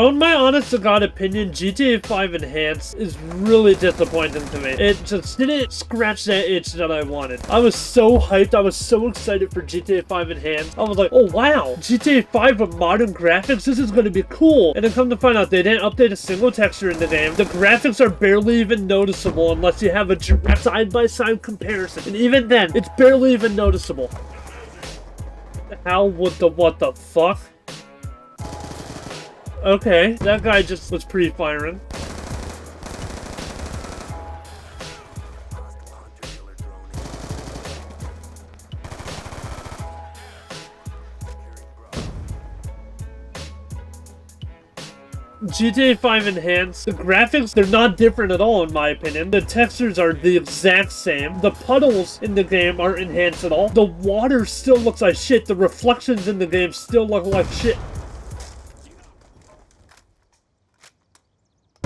In my honest to God opinion, GTA 5 Enhanced is really disappointing to me. It just didn't scratch that itch that I wanted. I was so hyped. I was so excited for GTA 5 Enhanced. I was like, oh wow, GTA 5 with modern graphics? This is going to be cool. And then come to find out they didn't update a single texture in the game. The graphics are barely even noticeable unless you have a direct side-by-side comparison. And even then, it's barely even noticeable. What the fuck? Okay, that guy just was pre-firing. GTA 5 Enhanced, the graphics, they're not different at all in my opinion. The textures are the exact same. The puddles in the game aren't enhanced at all. The water still looks like shit. The reflections in the game still look like shit.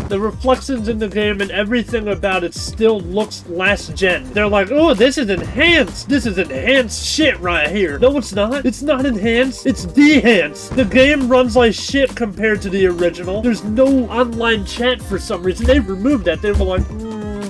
The reflections in the game and everything about it still looks last gen. They're like, oh, this is enhanced. This is enhanced shit right here. No, it's not. It's not enhanced. It's de-hanced. The game runs like shit compared to the original. There's no online chat for some reason. They removed that. They were like,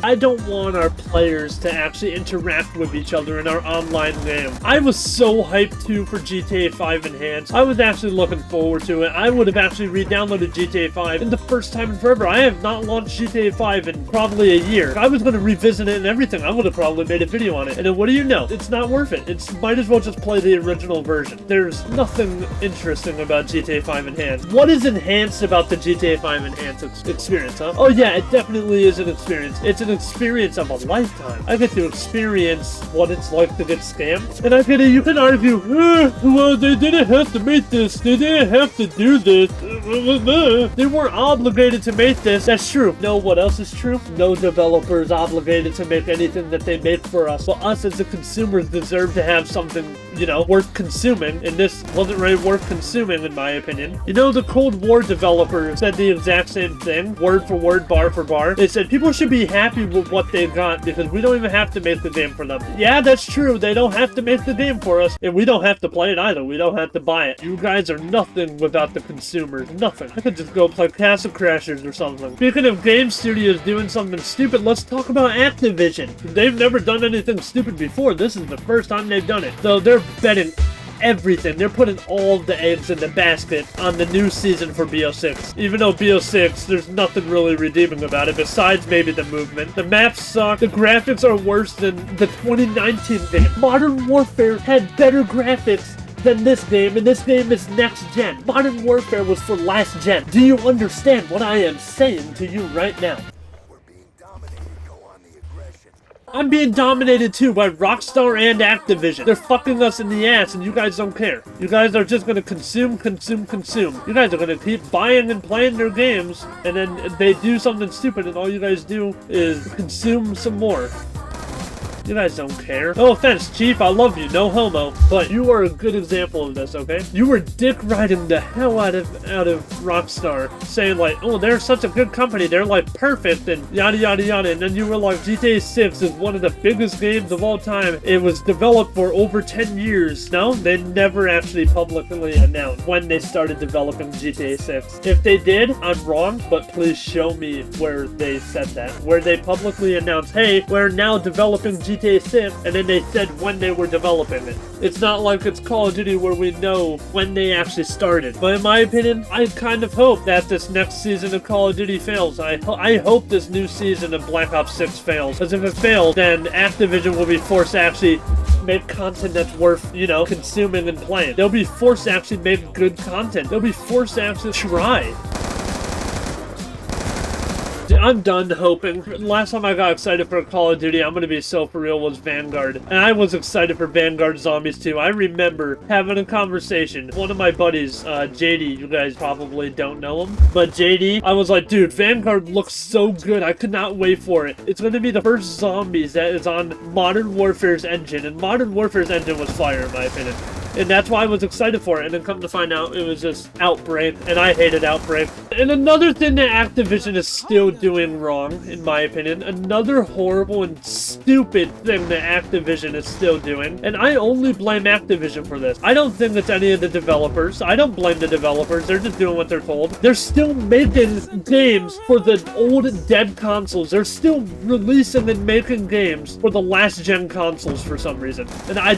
I don't want our players to actually interact with each other in our online game. I was so hyped too for GTA 5 Enhanced. I was actually looking forward to it. I would have actually re-downloaded GTA 5 in the first time in forever. I have not launched GTA 5 in probably a year. I was going to revisit it and everything. I would have probably made a video on it. And then what do you know? It's not worth it. It's might as well just play the original version. There's nothing interesting about GTA 5 Enhanced. What is enhanced about the GTA 5 Enhanced experience, huh? Oh yeah, it definitely is an experience. It's an experience of a lifetime. I get to experience what it's like to get scammed. And you can argue, well, they didn't have to make this. They didn't have to do this. They weren't obligated to make this. That's true. No, what else is true? No developer is obligated to make anything that they make for us. But us as the consumers deserve to have something, you know, worth consuming. And this wasn't really worth consuming, in my opinion. You know, the Cold War developer said the exact same thing, word for word, bar for bar. They said people should be happy with what they got because we don't even have to make the game for them. Yeah, that's true. They don't have to make the game for us, and we don't have to play it either. We don't have to buy it. You guys are nothing without the consumers. Nothing. I could just go play Castle Crashers or something. Speaking of game studios doing something stupid, let's talk about Activision. They've never done anything stupid before. This is the first time they've done it. So they're betting everything. They're putting all the eggs in the basket on the new season for BO6. Even though BO6, there's nothing really redeeming about it besides maybe the movement. The maps suck. The graphics are worse than the 2019 game. Modern Warfare had better graphics than this game, and this game is next gen. Modern Warfare was for last gen. Do you understand what I am saying to you right now? I'm being dominated too by Rockstar and Activision. They're fucking us in the ass and you guys don't care. You guys are just gonna consume. You guys are gonna keep buying and playing their games, and then they do something stupid and all you guys do is consume some more. You guys don't care. No offense, Chief, I love you, no homo. But you are a good example of this, okay? You were dick riding the hell out of Rockstar, saying like, oh, they're such a good company, they're like perfect and yada yada yada. And then you were like, GTA 6 is one of the biggest games of all time. It was developed for over 10 years. No, they never actually publicly announced when they started developing GTA 6. If they did, I'm wrong, but please show me where they said that. Where they publicly announced, hey, we're now developing GTA 6, and then they said when they were developing it. It's not like it's Call of Duty where we know when they actually started. But in my opinion, I kind of hope that this next season of Call of Duty fails. I hope this new season of Black Ops 6 fails. Because if it fails, then Activision will be forced to actually make content that's worth, you know, consuming and playing. They'll be forced to actually make good content. They'll be forced to actually try. I'm done hoping. Last time I got excited for Call of Duty, I'm gonna be so for real, was Vanguard. And I was excited for Vanguard Zombies too. I remember having a conversation. One of my buddies, JD, you guys probably don't know him, but JD, I was like, dude, Vanguard looks so good. I could not wait for it. It's gonna be the first Zombies that is on Modern Warfare's engine, and Modern Warfare's engine was fire in my opinion. And that's why I was excited for it. And then come to find out, it was just Outbreak. And I hated Outbreak. And another thing that Activision is still doing wrong, in my opinion, another horrible and stupid thing that Activision is still doing, and I only blame Activision for this. I don't think it's any of the developers. I don't blame the developers. They're just doing what they're told. They're still making games for the old dead consoles. They're still releasing and making games for the last-gen consoles for some reason. And I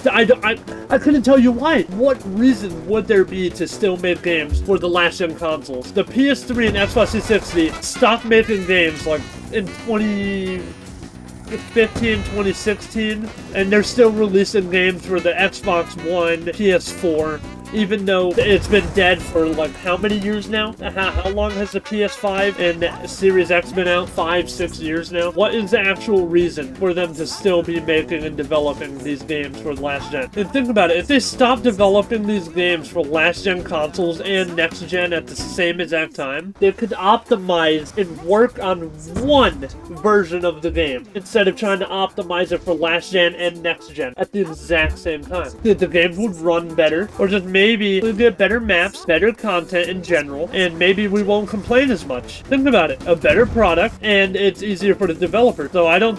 couldn't tell you why. What reason would there be to still make games for the last-gen consoles? The PS3 and Xbox 360 stopped making games like in 2015, 2016, and they're still releasing games for the Xbox One, PS4, even though it's been dead for like how many years now? How long has the PS5 and Series X been out? 5-6 years now? What is the actual reason for them to still be making and developing these games for the last gen? And think about it, if they stop developing these games for last gen consoles and next gen at the same exact time, they could optimize and work on one version of the game instead of trying to optimize it for last gen and next gen at the exact same time. The games would run better, or just maybe we'll get better maps, better content in general, and maybe we won't complain as much. Think about it, a better product, and it's easier for the developer. So I don't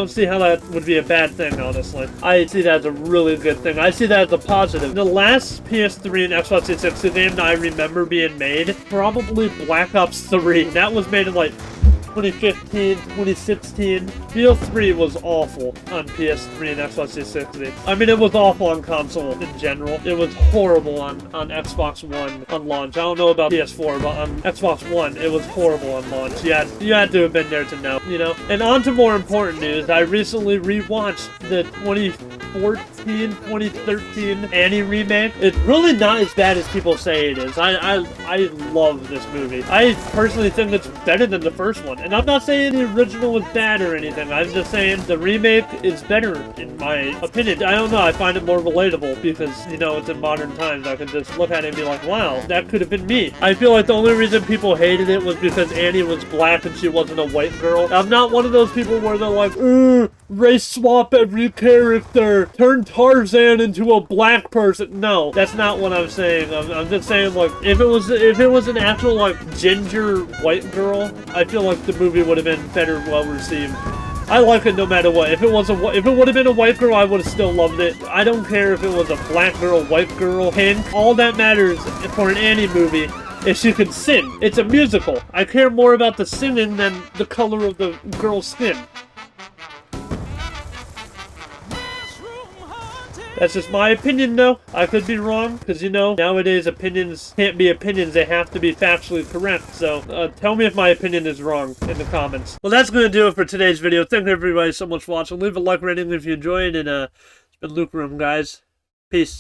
see how that would be a bad thing, honestly. I see that as a really good thing. I see that as a positive. The last PS3 and Xbox 360 game that I remember being made, probably Black Ops 3. That was made in like 2015, 2016. BO3 was awful on PS3 and Xbox 360. I mean, it was awful on console in general. It was horrible on Xbox One on launch. I don't know about PS4, but on Xbox One, it was horrible on launch. You had to have been there to know, you know? And on to more important news, I recently rewatched the 2014, 2013 Annie remake. It's really not as bad as people say it is. I love this movie. I personally think it's better than the first one. And I'm not saying the original was bad or anything. I'm just saying the remake is better, in my opinion. I don't know, I find it more relatable because, you know, it's in modern times. I can just look at it and be like, wow, that could have been me. I feel like the only reason people hated it was because Annie was black and she wasn't a white girl. I'm not one of those people where they're like, race swap every character, turn Tarzan into a black person. No, that's not what I'm saying. I'm just saying, like, if it was an actual, like, ginger white girl, I feel like the movie would have been better well received. I like it no matter what. If it would have been a white girl, I would have still loved it. I don't care if it was a black girl, white girl, pink. All that matters for an Annie movie is she could sing. It's a musical. I care more about the singing than the color of the girl's skin. That's just my opinion, though. I could be wrong, because, you know, nowadays opinions can't be opinions. They have to be factually correct. So, tell me if my opinion is wrong in the comments. Well, that's going to do it for today's video. Thank you, everybody, so much for watching. Leave a like rating if you enjoyed, and, it's been Luke Room, guys. Peace.